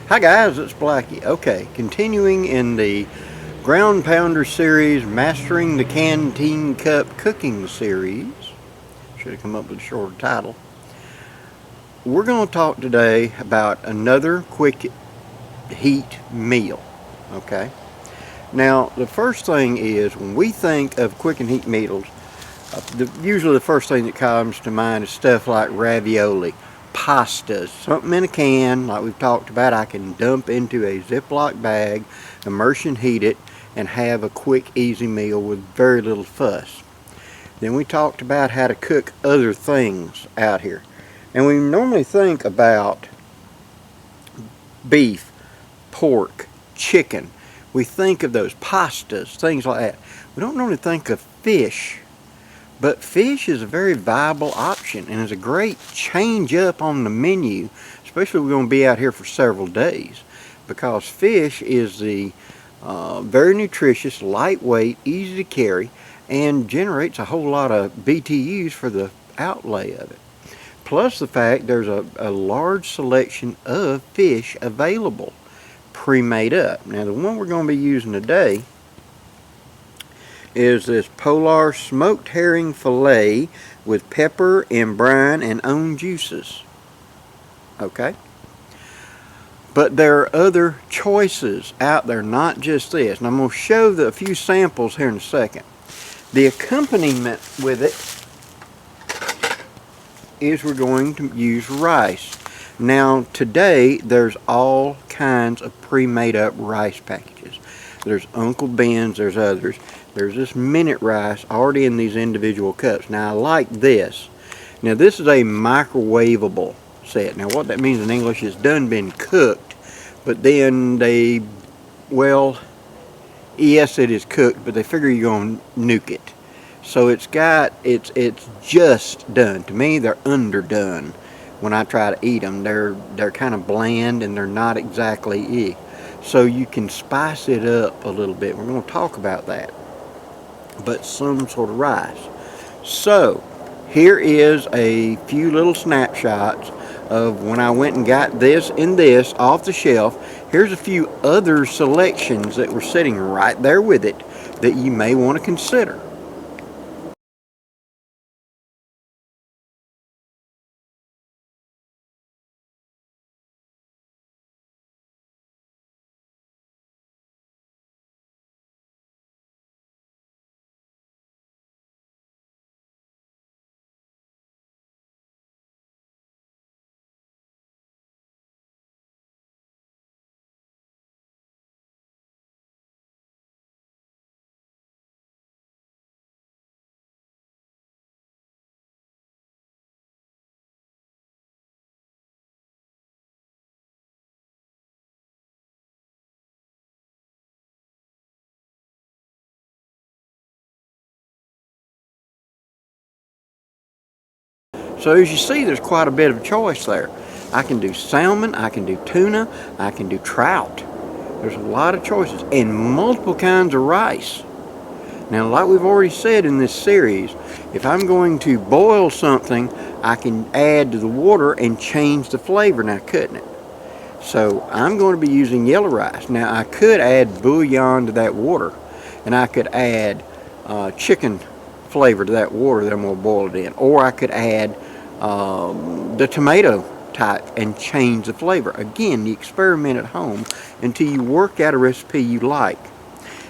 Hi guys, it's Blackie. Okay, continuing in the Ground Pounder series, Mastering the Canteen Cup Cooking series. Should have come up with a shorter title. We're going to talk today about another quick heat meal. Okay. Now, the first thing is, when we think of quick and heat meals, usually the first thing that comes to mind is stuff like ravioli, pastas, something in a can, like we've talked about. I can dump into a Ziploc bag, immersion heat it, and have a quick, easy meal with very little fuss. Then we talked about how to cook other things out here. And we normally think about beef, pork, chicken. We think of those pastas, things like that. We don't normally think of fish. But fish is a very viable option and is a great change up on the menu, especially if we're going to be out here for several days, because fish is the very nutritious, lightweight, easy to carry, and generates a whole lot of BTUs for the outlay of it. Plus the fact there's a large selection of fish available, pre-made up. Now the one we're going to be using today is this Polar smoked herring fillet with pepper and brine and own juices. Okay? But there are other choices out there, not just this. And I'm going to show a few samples here in a second. The accompaniment with it is we're going to use rice. Now today there's all kinds of pre-made up rice packages. There's Uncle Ben's, there's others. There's this minute rice already in these individual cups. Now I like this. Now this is a microwavable set. Now what that means in English is been cooked, but then they, well, yes it is cooked, but they figure you're going to nuke it. So it's just done. To me they're underdone when I try to eat them. They're kind of bland and they're not exactly so you can spice it up a little bit. We're going to talk about that. But some sort of rice. So here is a few little snapshots of when I went and got this and this off the shelf. Here's a few other selections that were sitting right there with it that you may want to consider. So as you see, there's quite a bit of choice there. I can do salmon, I can do tuna, I can do trout. There's a lot of choices and multiple kinds of rice. Now, like we've already said in this series, if I'm going to boil something, I can add to the water and change the flavor now, couldn't it? So I'm going to be using yellow rice. Now I could add bouillon to that water, and I could add chicken flavor to that water that I'm going to boil it in, or I could add the tomato type and change the flavor. Again, you experiment at home until you work out a recipe you like.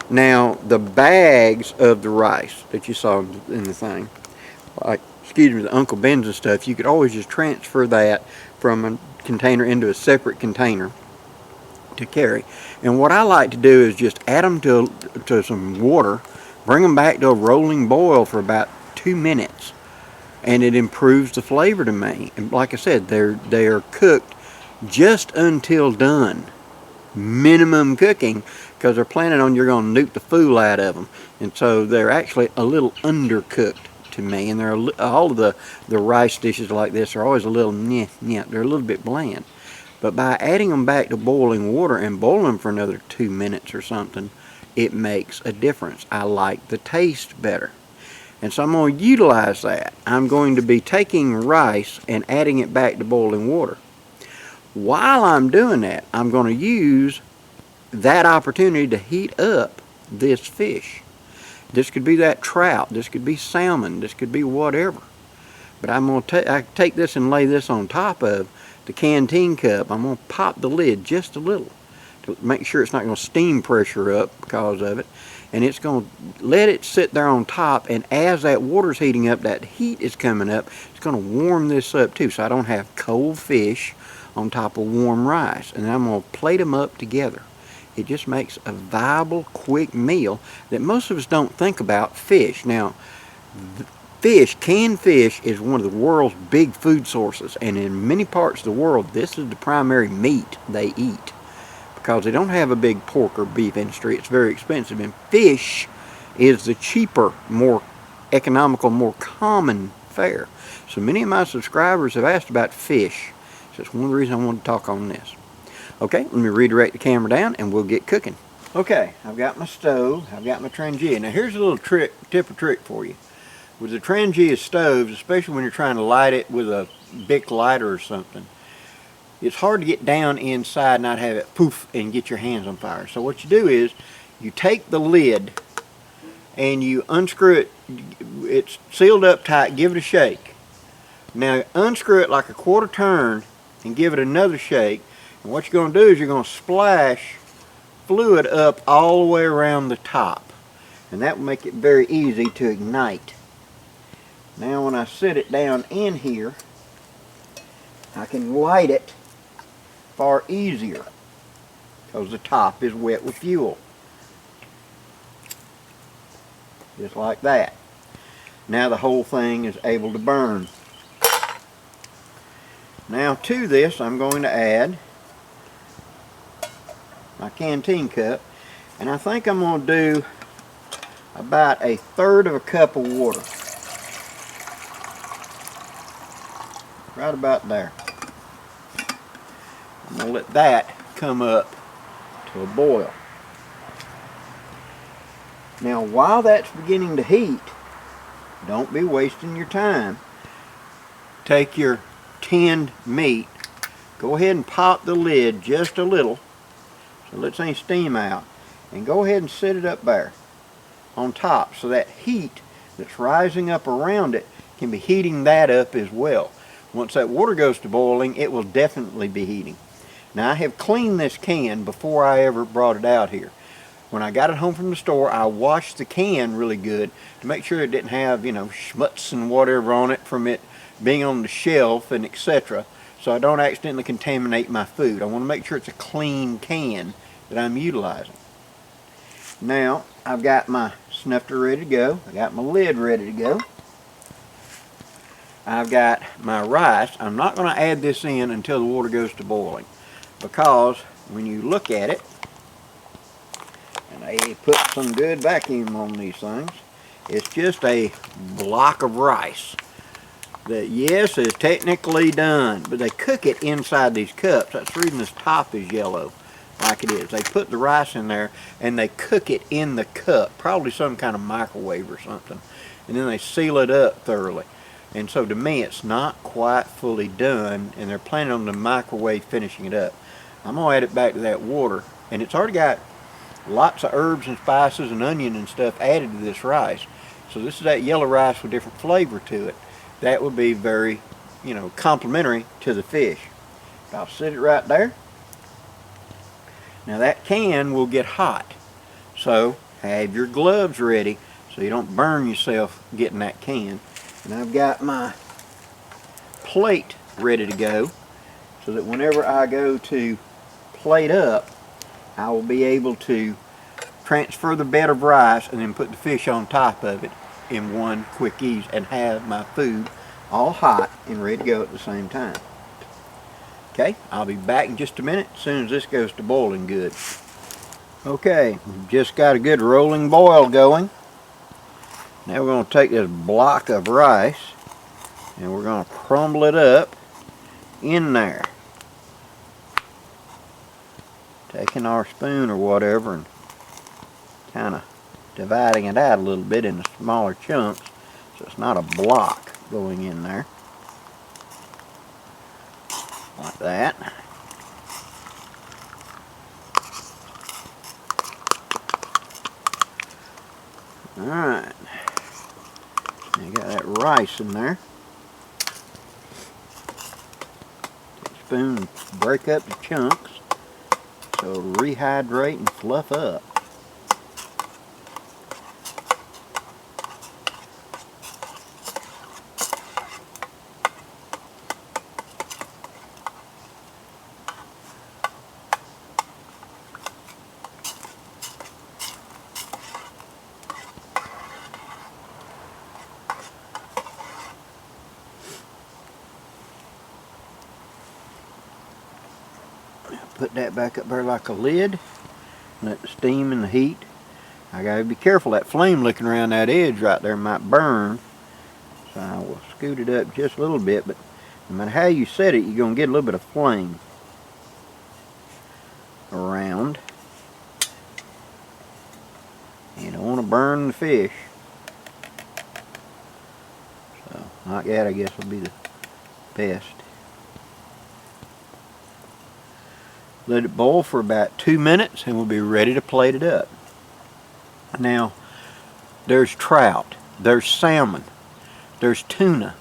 Now the bags of the rice that you saw in the thing, like, excuse me, the Uncle Ben's and stuff, you could always just transfer that from a container into a separate container to carry. And what I like to do is just add them to some water, bring them back to a rolling boil for about 2 minutes, and it improves the flavor to me. And like I said, they are cooked just until done, minimum cooking, because they're planning on you're going to nuke the fool out of them, and so they're actually a little undercooked to me. And they're all of the rice dishes like this are always a little they're a little bit bland. But by adding them back to boiling water and boiling them for another 2 minutes or something, it makes a difference. I like the taste better. And so I'm going to utilize that. I'm going to be taking rice and adding it back to boiling water. While I'm doing that, I'm going to use that opportunity to heat up this fish. This could be that trout, this could be salmon, this could be whatever. But I'm going to take this and lay this on top of the canteen cup. I'm going to pop the lid just a little to make sure it's not going to steam pressure up because of it. And it's going to let it sit there on top, and as that water's heating up, that heat is coming up, it's going to warm this up too, so I don't have cold fish on top of warm rice. And then I'm going to plate them up together. It just makes a viable, quick meal that most of us don't think about fish. Now, fish, canned fish, is one of the world's big food sources, and in many parts of the world, this is the primary meat they eat because they don't have a big pork or beef industry. It's very expensive, and fish is the cheaper, more economical, more common fare. So many of my subscribers have asked about fish. So that's one of the reasons I wanted to talk on this. Okay, let me redirect the camera down and we'll get cooking. Okay, I've got my stove, I've got my Trangia. Now here's a little tip or trick for you. With the Trangia stoves, especially when you're trying to light it with a Bic lighter or something, it's hard to get down inside and not have it poof and get your hands on fire. So what you do is you take the lid and you unscrew it. It's sealed up tight. Give it a shake. Now unscrew it like a quarter turn and give it another shake. And what you're going to do is you're going to splash fluid up all the way around the top, and that will make it very easy to ignite. Now when I set it down in here, I can light it far easier because the top is wet with fuel. Just like that. Now the whole thing is able to burn. Now to this I'm going to add my canteen cup, and I think I'm going to do about 1/3 of a cup of water. Right about there. I'm going to let that come up to a boil. Now while that's beginning to heat, don't be wasting your time. Take your tinned meat, go ahead and pop the lid just a little so let any steam out, and go ahead and set it up there on top so that heat that's rising up around it can be heating that up as well. Once that water goes to boiling, it will definitely be heating. Now I have cleaned this can before I ever brought it out here. When I got it home from the store, I washed the can really good to make sure it didn't have, you know, schmutz and whatever on it from it being on the shelf and etc. So I don't accidentally contaminate my food. I want to make sure it's a clean can that I'm utilizing. Now I've got my snuffer ready to go. I got my lid ready to go. I've got my rice. I'm not going to add this in until the water goes to boiling, because when you look at it, and I put some good vacuum on these things, it's just a block of rice that, yes, is technically done, but they cook it inside these cups. That's the reason this top is yellow like it is. They put the rice in there and they cook it in the cup, probably some kind of microwave or something, and then they seal it up thoroughly. And so to me it's not quite fully done, and they're planning on the microwave finishing it up. I'm going to add it back to that water, and it's already got lots of herbs and spices and onion and stuff added to this rice. So this is that yellow rice with different flavor to it. That would be very, you know, complimentary to the fish. I'll set it right there. Now that can will get hot, so have your gloves ready so you don't burn yourself getting that can. And I've got my plate ready to go so that whenever I go to plate up, I will be able to transfer the bed of rice and then put the fish on top of it in one quick ease and have my food all hot and ready to go at the same time. Okay, I'll be back in just a minute as soon as this goes to boiling good. Okay, we've just got a good rolling boil going. Now we're going to take this block of rice and we're going to crumble it up in there. Taking our spoon or whatever and kind of dividing it out a little bit into smaller chunks so it's not a block going in there. Like that. Alright. You got that rice in there. Take a spoon and break up the chunks so it'll rehydrate and fluff up. Put that back up there like a lid. Let the steam and the heat. I gotta be careful, that flame looking around that edge right there might burn. So I will scoot it up just a little bit, but no matter how you set it, you're gonna get a little bit of flame around. You don't want to burn the fish. So like that, I guess will be the best. Let it boil for about 2 minutes and we'll be ready to plate it up. Now, there's trout, there's salmon, there's tuna,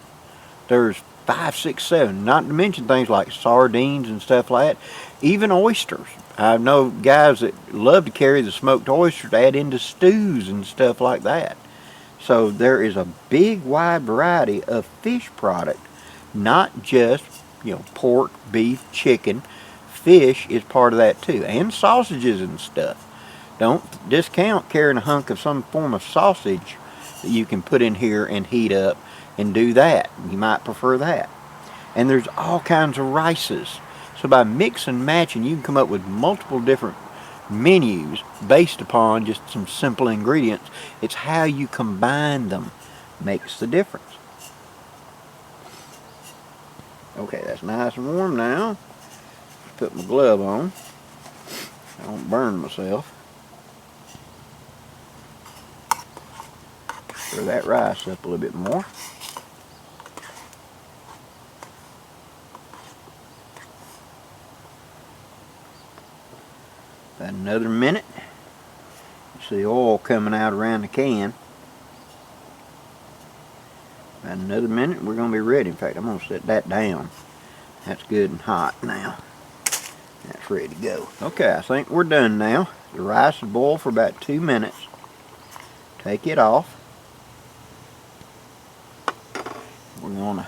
there's 5, 6, 7, not to mention things like sardines and stuff like that, even oysters. I know guys that love to carry the smoked oysters to add into stews and stuff like that. So there is a big wide variety of fish product, not just, you know, pork, beef, chicken. Fish is part of that too, and sausages and stuff. Don't discount carrying a hunk of some form of sausage that you can put in here and heat up and do that. You might prefer that. And there's all kinds of rices. So by mix and matching, you can come up with multiple different menus based upon just some simple ingredients. It's how you combine them makes the difference. Okay, that's nice and warm now. Put my glove on. I don't burn myself. Stir that rice up a little bit more. About another minute. You see the oil coming out around the can. About another minute, we're going to be ready. In fact, I'm going to set that down. That's good and hot now. That's ready to go. Okay, I think we're done now. The rice will boil for about 2 minutes. Take it off. We're going to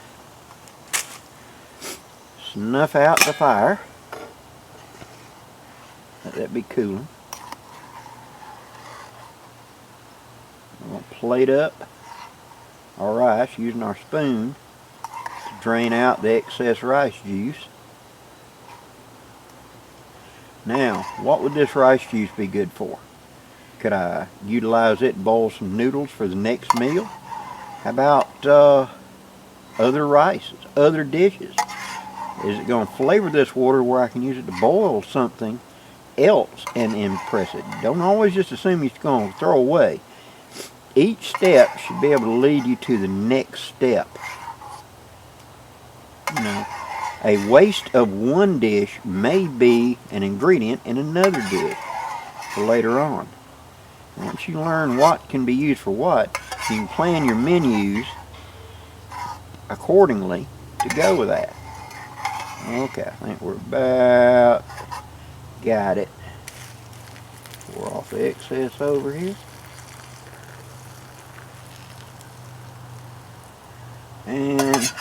snuff out the fire. Let that be cooling. We're going to plate up our rice using our spoon to drain out the excess rice juice. Now, what would this rice juice be good for? Could I utilize it and boil some noodles for the next meal? How about other rices, other dishes? Is it going to flavor this water where I can use it to boil something else and impress it? Don't always just assume you're going to throw away. Each step should be able to lead you to the next step. You know, a waste of one dish may be an ingredient in another dish for later on. Once you learn what can be used for what, you can plan your menus accordingly to go with that. Okay, I think we're about got it. Pour off the excess over here. And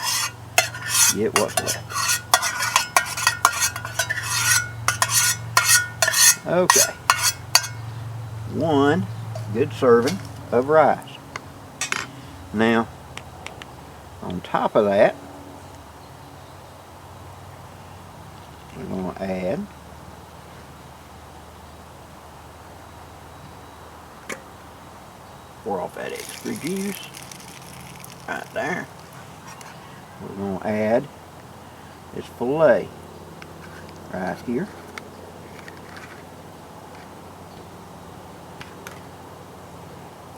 get what's left. Okay. One good serving of rice. Now, on top of that, we're going to add pour off that extra juice right there. We're going to add this fillet right here.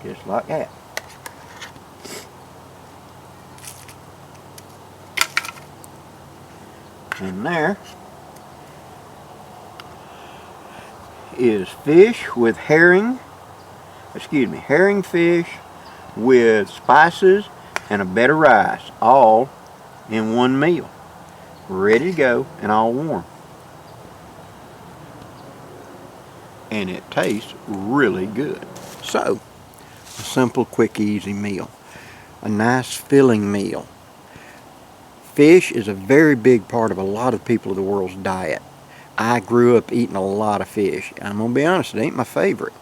Just like that. And there is fish with herring, herring fish with spices and a bed of rice, all in one meal, ready to go and all warm. And it tastes really good. So, a simple, quick, easy meal. A nice filling meal. Fish is a very big part of a lot of people of the world's diet. I grew up eating a lot of fish. I'm going to be honest, it ain't my favorite,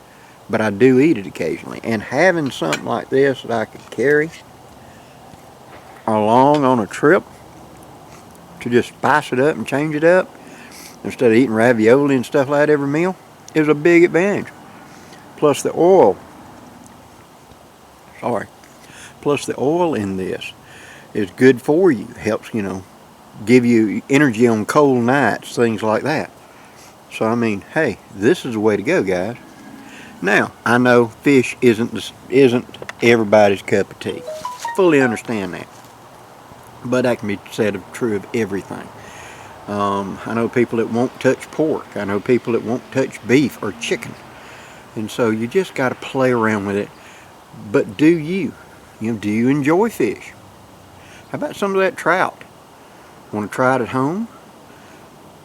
but I do eat it occasionally. And having something like this that I could carry along on a trip to just spice it up and change it up instead of eating ravioli and stuff like that every meal is a big advantage. Plus the oil in this is good for you. Helps, give you energy on cold nights, things like that. So I mean, hey, this is the way to go, guys. Now, I know fish isn't everybody's cup of tea. Fully understand that. But that can be said true of everything. I know people that won't touch pork. I know people that won't touch beef or chicken. And so you just got to play around with it. But do you enjoy fish? How about some of that trout? Want to try it at home?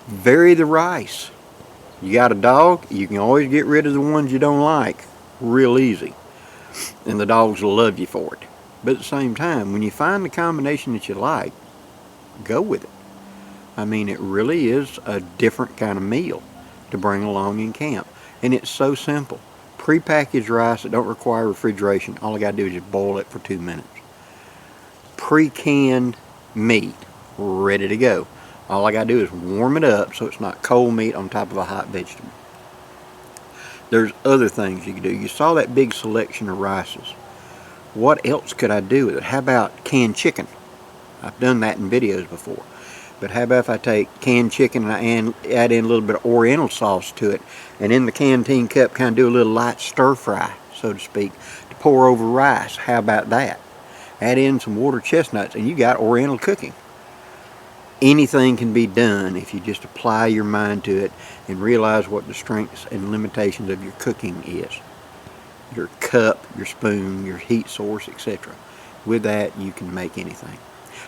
Vary the rice. You got a dog, you can always get rid of the ones you don't like real easy. And the dogs will love you for it. But at the same time, when you find the combination that you like, go with it. I mean, it really is a different kind of meal to bring along in camp. And it's so simple. Pre-packaged rice that don't require refrigeration. All I got to do is just boil it for 2 minutes. Pre-canned meat, ready to go. All I got to do is warm it up so it's not cold meat on top of a hot vegetable. There's other things you can do. You saw that big selection of rices. What else could I do with it? How about canned chicken? I've done that in videos before. But how about if I take canned chicken and I add in a little bit of Oriental sauce to it, and in the Canteen cup kind of do a little light stir fry, so to speak, to pour over rice. How about that? Add in some water chestnuts and you got Oriental cooking. Anything can be done if you just apply your mind to it and realize what the strengths and limitations of your cooking is. Your cup, your spoon, your heat source, etc. With that, you can make anything.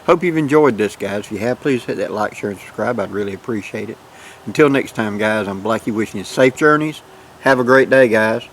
Hope you've enjoyed this, guys. If you have, please hit that like, share, and subscribe. I'd really appreciate it. Until next time, guys, I'm Blackie wishing you safe journeys. Have a great day, guys.